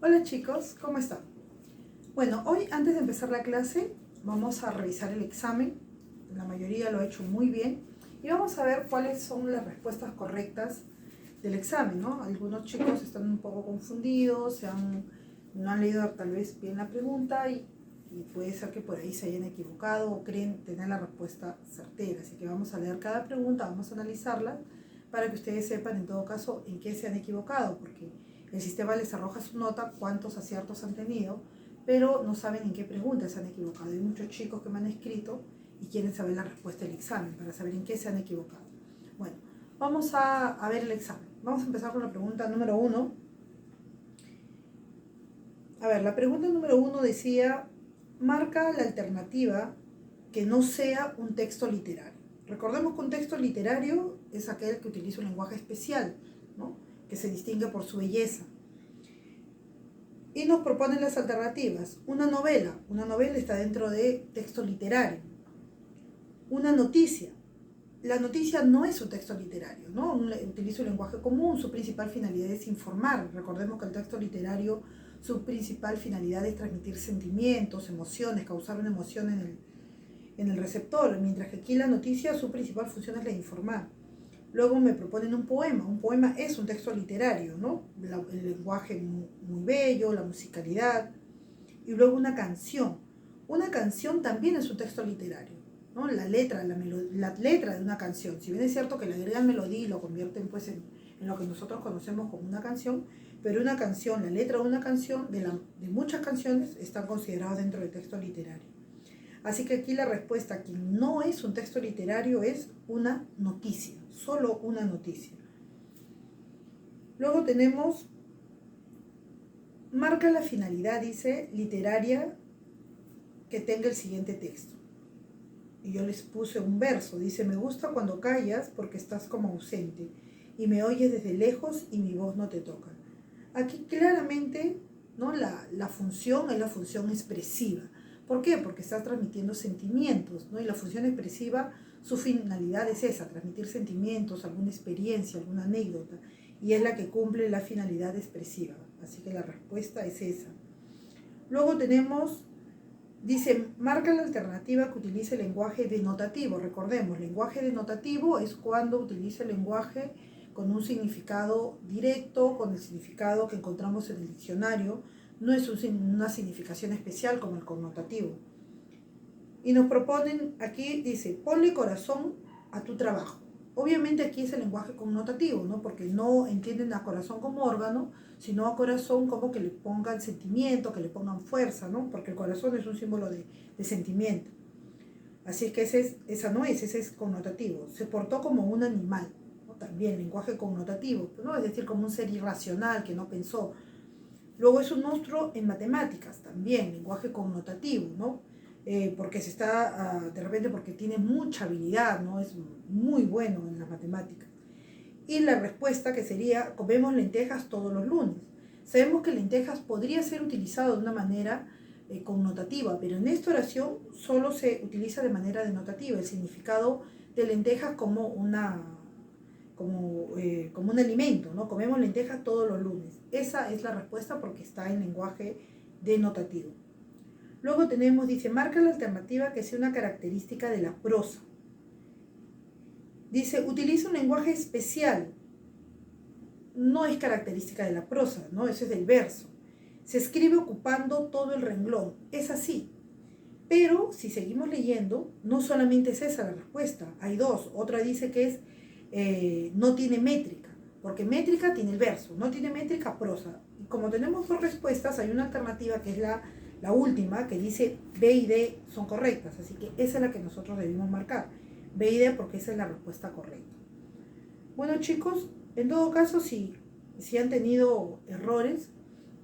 Hola chicos, ¿cómo están? Bueno, hoy antes de empezar la clase vamos a revisar el examen. La mayoría lo ha hecho muy bien y vamos a ver cuáles son las respuestas correctas del examen, ¿no? Algunos chicos están un poco confundidos, no han leído tal vez bien la pregunta y puede ser que por ahí se hayan equivocado o creen tener la respuesta certera. Así que vamos a leer cada pregunta, vamos a analizarla para que ustedes sepan en todo caso en qué se han equivocado, porque el sistema les arroja su nota, cuántos aciertos han tenido, pero no saben en qué preguntas se han equivocado. Hay muchos chicos que me han escrito y quieren saber la respuesta del examen para saber en qué se han equivocado. Bueno, vamos a ver el examen. Vamos a empezar con la pregunta número 1. A ver, la pregunta número 1 decía, marca la alternativa que no sea un texto literario. Recordemos que un texto literario es aquel que utiliza un lenguaje especial, ¿no? Que se distingue por su belleza. Y nos proponen las alternativas. Una novela está dentro de texto literario. Una noticia. La noticia no es un texto literario, ¿no? Utiliza un lenguaje común, su principal finalidad es informar. Recordemos que el texto literario, su principal finalidad es transmitir sentimientos, emociones, causar una emoción en el receptor, mientras que aquí la noticia, su principal función es la de informar. Luego me proponen un poema es un texto literario, ¿no? El lenguaje muy bello, la musicalidad. Y luego una canción también es un texto literario, ¿no? La letra de una canción, si bien es cierto que le agregan melodía y lo convierten pues en lo que nosotros conocemos como una canción, pero una canción, la letra de una canción, de muchas canciones, están consideradas dentro del texto literario. Así que aquí la respuesta que no es un texto literario es una noticia, solo una noticia. Luego tenemos, marca la finalidad, dice, literaria que tenga el siguiente texto. Y yo les puse un verso, dice, me gusta cuando callas porque estás como ausente y me oyes desde lejos y mi voz no te toca. Aquí claramente, ¿no? La función es la función expresiva. ¿Por qué? Porque está transmitiendo sentimientos, ¿no? Y la función expresiva, su finalidad es esa, transmitir sentimientos, alguna experiencia, alguna anécdota, y es la que cumple la finalidad expresiva. Así que la respuesta es esa. Luego tenemos, dice, marca la alternativa que utilice el lenguaje denotativo. Recordemos, lenguaje denotativo es cuando utiliza el lenguaje con un significado directo, con el significado que encontramos en el diccionario, no es una significación especial como el connotativo. Y nos proponen, aquí dice, ponle corazón a tu trabajo. Obviamente aquí es el lenguaje connotativo, ¿no? Porque no entienden a corazón como órgano, sino a corazón como que le pongan sentimiento, que le pongan fuerza, ¿no? Porque el corazón es un símbolo de sentimiento. Así que ese es connotativo. Se portó como un animal, ¿no? También lenguaje connotativo, ¿no? Es decir, como un ser irracional que no pensó. Luego es un monstruo en matemáticas, también lenguaje connotativo, ¿no? Porque de repente porque tiene mucha habilidad, ¿no? Es muy bueno en las matemáticas. Y la respuesta que sería, comemos lentejas todos los lunes. Sabemos que lentejas podría ser utilizado de una manera connotativa, pero en esta oración solo se utiliza de manera denotativa, el significado de lentejas como como un alimento, ¿no? Comemos lentejas todos los lunes. Esa es la respuesta porque está en lenguaje denotativo. Luego tenemos, dice, marca la alternativa que sea una característica de la prosa. Dice, utiliza un lenguaje especial. No es característica de la prosa, ¿no? Eso es del verso. Se escribe ocupando todo el renglón. Es así. Pero si seguimos leyendo, no solamente es esa la respuesta. Hay dos. Otra dice que no tiene métrica. Porque métrica tiene el verso. No tiene métrica, prosa. Y como tenemos dos respuestas, hay una alternativa que es la última, que dice B y D son correctas. Así que esa es la que nosotros debemos marcar. B y D porque esa es la respuesta correcta. Bueno chicos, en todo caso, si han tenido errores,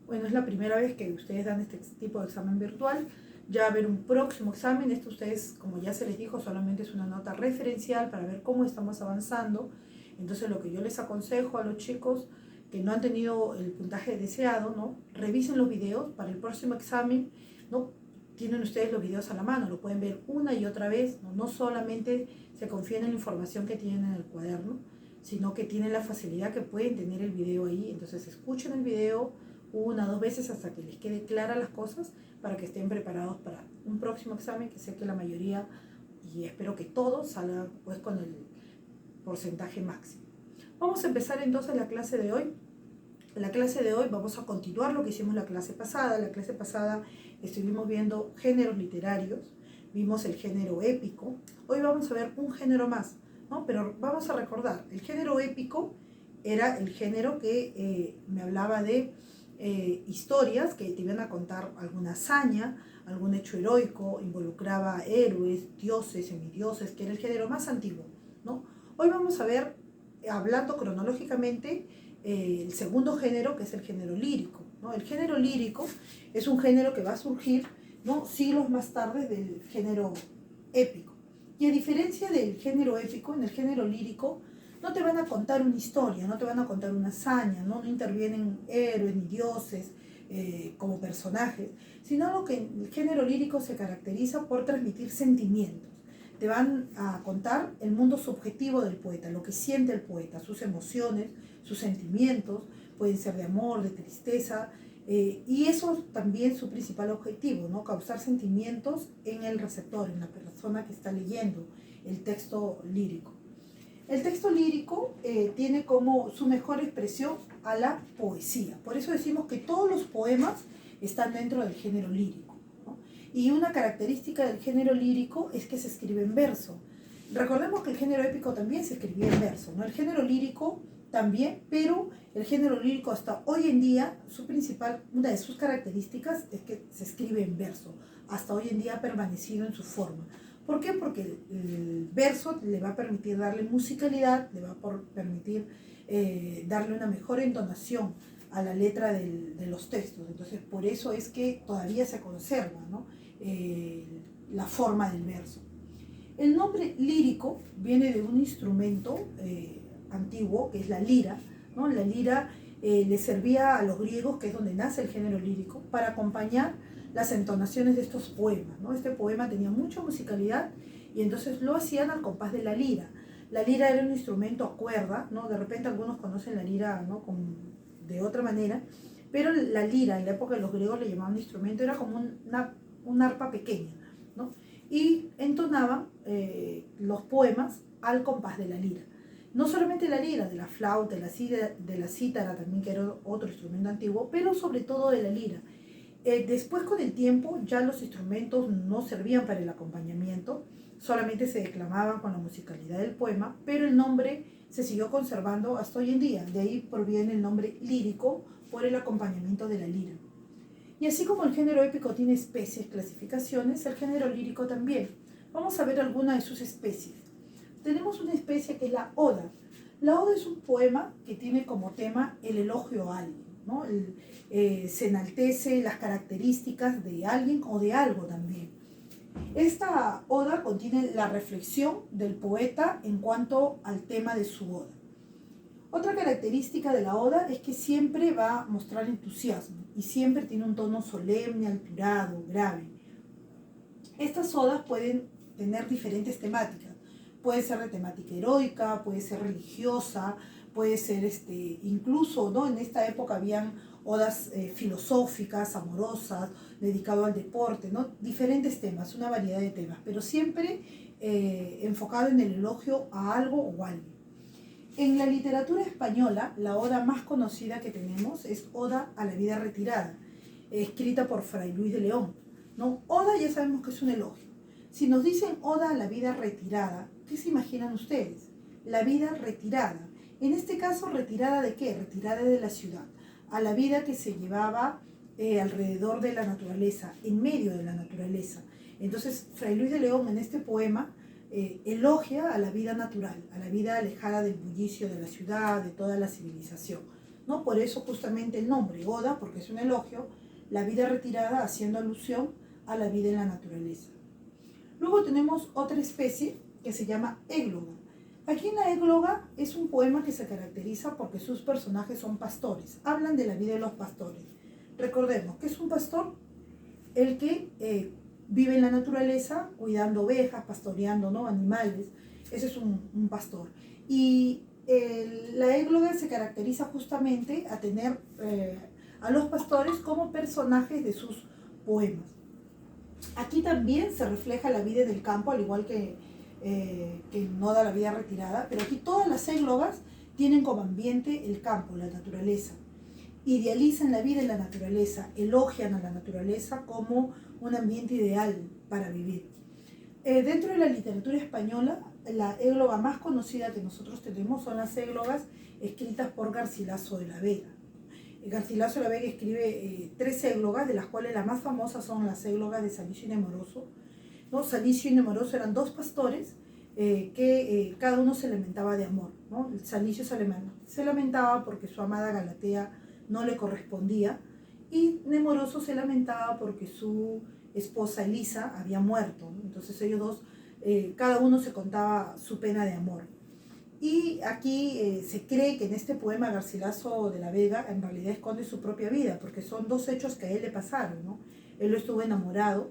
bueno, es la primera vez que ustedes dan este tipo de examen virtual, ya va a haber un próximo examen. Esto ustedes, como ya se les dijo, solamente es una nota referencial para ver cómo estamos avanzando. Entonces lo que yo les aconsejo a los chicos que no han tenido el puntaje deseado, ¿no? Revisen los videos para el próximo examen, ¿no? Tienen ustedes los videos a la mano, lo pueden ver una y otra vez, ¿no? No solamente se confíen en la información que tienen en el cuaderno, sino que tienen la facilidad que pueden tener el video ahí. Entonces escuchen el video, una o dos veces hasta que les quede claras las cosas para que estén preparados para un próximo examen, que sé que la mayoría, y espero que todos, salgan pues con el porcentaje máximo. Vamos a empezar entonces la clase de hoy. En la clase de hoy vamos a continuar lo que hicimos la clase pasada. La clase pasada estuvimos viendo géneros literarios, vimos el género épico. Hoy vamos a ver un género más, ¿no? Pero vamos a recordar, el género épico era el género que me hablaba de historias que te iban a contar alguna hazaña, algún hecho heroico, involucraba héroes, dioses, semidioses, que era el género más antiguo, ¿no? Hoy vamos a ver, hablando cronológicamente, el segundo género, que es el género lírico, ¿no? El género lírico es un género que va a surgir, ¿no?, siglos más tarde del género épico. Y a diferencia del género épico, en el género lírico no te van a contar una historia, no te van a contar una hazaña, no intervienen héroes ni dioses como personajes, sino lo que en el género lírico se caracteriza por transmitir sentimientos. Te van a contar el mundo subjetivo del poeta, lo que siente el poeta, sus emociones, sus sentimientos, pueden ser de amor, de tristeza, y eso es también su principal objetivo, ¿no? Causar sentimientos en el receptor, en la persona que está leyendo el texto lírico. El texto lírico tiene como su mejor expresión a la poesía. Por eso decimos que todos los poemas están dentro del género lírico, ¿no? Y una característica del género lírico es que se escribe en verso. Recordemos que el género épico también se escribía en verso, ¿no? El género lírico también, pero el género lírico hasta hoy en día, una de sus características es que se escribe en verso. Hasta hoy en día ha permanecido en su forma. ¿Por qué? Porque el verso le va a permitir darle musicalidad, le va a permitir darle una mejor entonación a la letra de los textos. Entonces, por eso es que todavía se conserva, ¿no?, la forma del verso. El nombre lírico viene de un instrumento antiguo, que es la lira, ¿no? La lira le servía a los griegos, que es donde nace el género lírico, para acompañar las entonaciones de estos poemas, ¿no? Este poema tenía mucha musicalidad y entonces lo hacían al compás de la lira. La lira era un instrumento a cuerda, ¿no? De repente algunos conocen la lira, ¿no?, de otra manera, pero la lira en la época de los griegos le llamaban instrumento, era como una arpa pequeña, ¿no? Y entonaban los poemas al compás de la lira. No solamente la lira, de la flauta, de la cítara también, que era otro instrumento antiguo, pero sobre todo de la lira. Después, con el tiempo, ya los instrumentos no servían para el acompañamiento, solamente se declamaban con la musicalidad del poema, pero el nombre se siguió conservando hasta hoy en día. De ahí proviene el nombre lírico, por el acompañamiento de la lira. Y así como el género épico tiene especies, clasificaciones, el género lírico también. Vamos a ver algunas de sus especies. Tenemos una especie que es la oda. La oda es un poema que tiene como tema el elogio a alguien, ¿no? Se enaltece las características de alguien o de algo también. Esta oda contiene la reflexión del poeta en cuanto al tema de su oda. Otra característica de la oda es que siempre va a mostrar entusiasmo y siempre tiene un tono solemne, alturado, grave. Estas odas pueden tener diferentes temáticas. Puede ser de temática heroica, puede ser religiosa, puede ser incluso, ¿no?, en esta época habían odas filosóficas, amorosas, dedicado al deporte, ¿no? Diferentes temas, una variedad de temas, pero siempre enfocado en el elogio a algo o a alguien. En la literatura española, la oda más conocida que tenemos es Oda a la vida retirada, escrita por Fray Luis de León, ¿no? Oda ya sabemos que es un elogio. Si nos dicen Oda a la vida retirada, ¿qué se imaginan ustedes? La vida retirada. En este caso, ¿retirada de qué? Retirada de la ciudad, a la vida que se llevaba alrededor de la naturaleza, en medio de la naturaleza. Entonces, Fray Luis de León en este poema elogia a la vida natural, a la vida alejada del bullicio de la ciudad, de toda la civilización, ¿no? Por eso justamente el nombre, Oda, porque es un elogio, la vida retirada haciendo alusión a la vida en la naturaleza. Luego tenemos otra especie que se llama égloga. Aquí en la égloga es un poema que se caracteriza porque sus personajes son pastores, hablan de la vida de los pastores. Recordemos, ¿qué es un pastor? El que vive en la naturaleza cuidando ovejas, pastoreando, ¿no?, animales. Ese es un pastor. Y la égloga se caracteriza justamente a los pastores como personajes de sus poemas. Aquí también se refleja la vida en el campo, al igual que no da la vida retirada, pero aquí todas las églogas tienen como ambiente el campo, la naturaleza. Idealizan la vida en la naturaleza, elogian a la naturaleza como un ambiente ideal para vivir. Dentro de la literatura española, la égloga más conocida que nosotros tenemos son las églogas escritas por Garcilaso de la Vega. Garcilaso de la Vega escribe 3 églogas, de las cuales las más famosas son las églogas de Salicio y Nemoroso. ¿No? Salicio y Nemoroso eran 2 pastores que cada uno se lamentaba de amor, ¿no? Salicio se lamentaba porque su amada Galatea no le correspondía, y Nemoroso se lamentaba porque su esposa Elisa había muerto, ¿no? Entonces ellos dos, cada uno se contaba su pena de amor. Y aquí se cree que en este poema Garcilaso de la Vega en realidad esconde su propia vida, porque son 2 hechos que a él le pasaron, ¿no? Él estuvo enamorado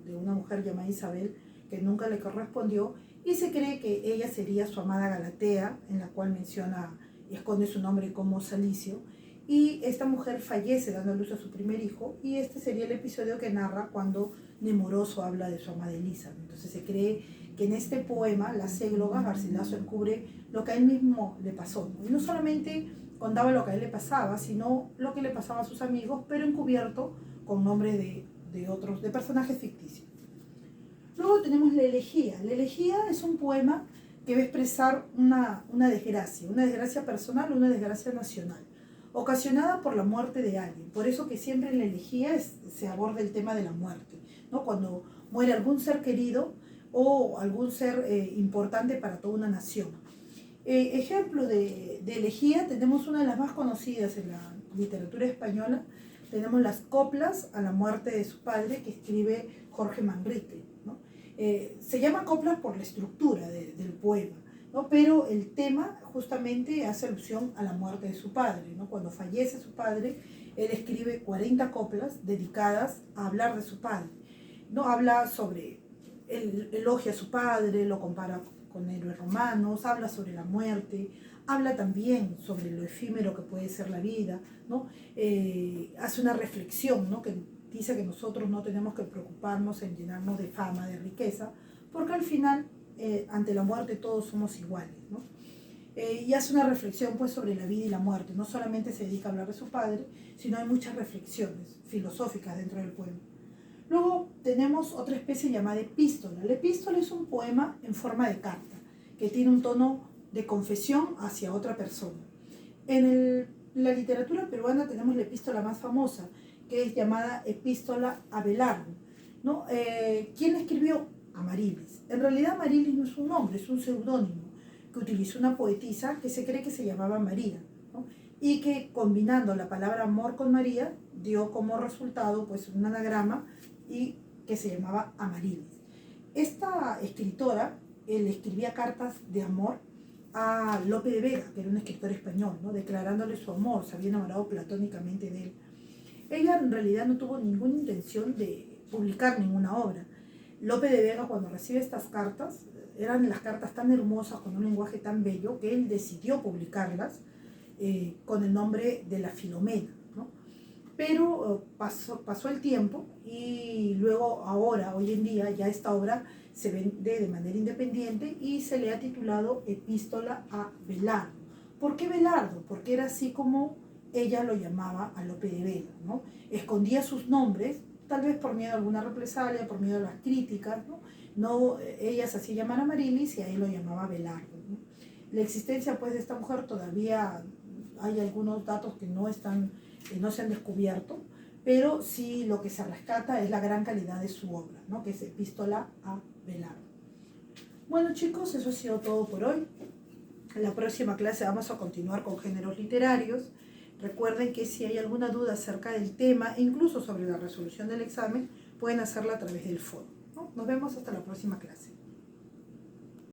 de una mujer llamada Isabel que nunca le correspondió, y se cree que ella sería su amada Galatea, en la cual menciona y esconde su nombre como Salicio, y esta mujer fallece dando a luz a su primer hijo, y este sería el episodio que narra cuando Nemoroso habla de su amada Elisa. Entonces se cree que en este poema, Las églogas, Garcilaso encubre lo que a él mismo le pasó, ¿no? Y no solamente contaba lo que a él le pasaba, sino lo que le pasaba a sus amigos, pero encubierto con nombres de personajes ficticios. Luego tenemos la elegía. La elegía es un poema que va a expresar una desgracia personal, una desgracia nacional, ocasionada por la muerte de alguien. Por eso que siempre en la elegía se aborda el tema de la muerte, ¿no? Cuando muere algún ser querido o algún ser importante para toda una nación. Ejemplo de elegía, tenemos una de las más conocidas en la literatura española. Tenemos las coplas a la muerte de su padre, que escribe Jorge Manrique, ¿no? Se llama coplas por la estructura del poema, ¿no? Pero el tema justamente hace alusión a la muerte de su padre, ¿no? Cuando fallece su padre, él escribe 40 coplas dedicadas a hablar de su padre, ¿no? Habla sobre, él elogia a su padre, lo compara con héroes romanos, habla sobre la muerte, habla también sobre lo efímero que puede ser la vida, ¿no? Hace una reflexión, ¿no? Que dice que nosotros no tenemos que preocuparnos en llenarnos de fama, de riqueza, porque al final, ante la muerte, todos somos iguales, ¿no? Y hace una reflexión pues sobre la vida y la muerte. No solamente se dedica a hablar de su padre, sino hay muchas reflexiones filosóficas dentro del poema. Luego tenemos otra especie llamada epístola. La epístola es un poema en forma de carta, que tiene un tono de confesión hacia otra persona. En la literatura peruana tenemos la epístola más famosa, que es llamada Epístola a Belardo, ¿no? ¿Quién la escribió? Amarilis. En realidad Amarilis no es un nombre, es un seudónimo que utilizó una poetisa que se cree que se llamaba María, ¿no? Y que combinando la palabra amor con María dio como resultado pues un anagrama y que se llamaba Amarilis. Esta escritora le escribía cartas de amor a Lope de Vega, que era un escritor español, ¿no? Declarándole su amor, se había enamorado platónicamente de él. Ella en realidad no tuvo ninguna intención de publicar ninguna obra. Lope de Vega, cuando recibe estas cartas, eran las cartas tan hermosas, con un lenguaje tan bello, que él decidió publicarlas con el nombre de La Filomena, ¿no? Pero pasó el tiempo y luego ahora, hoy en día, ya esta obra se vende de manera independiente y se le ha titulado Epístola a Belardo. ¿Por qué Belardo? Porque era así como ella lo llamaba a Lope de Vega, ¿no? Escondía sus nombres, tal vez por miedo a alguna represalia, por miedo a las críticas, ¿no? Ella se hacía llamar Amarilis y a él lo llamaba Belardo, ¿no? La existencia pues de esta mujer todavía hay algunos datos que no se han descubierto, pero sí lo que se rescata es la gran calidad de su obra, ¿no? Que es Epístola a Belardo. Bueno chicos, eso ha sido todo por hoy. En la próxima clase vamos a continuar con géneros literarios. Recuerden que si hay alguna duda acerca del tema e incluso sobre la resolución del examen, pueden hacerla a través del foro, ¿no? Nos vemos hasta la próxima clase.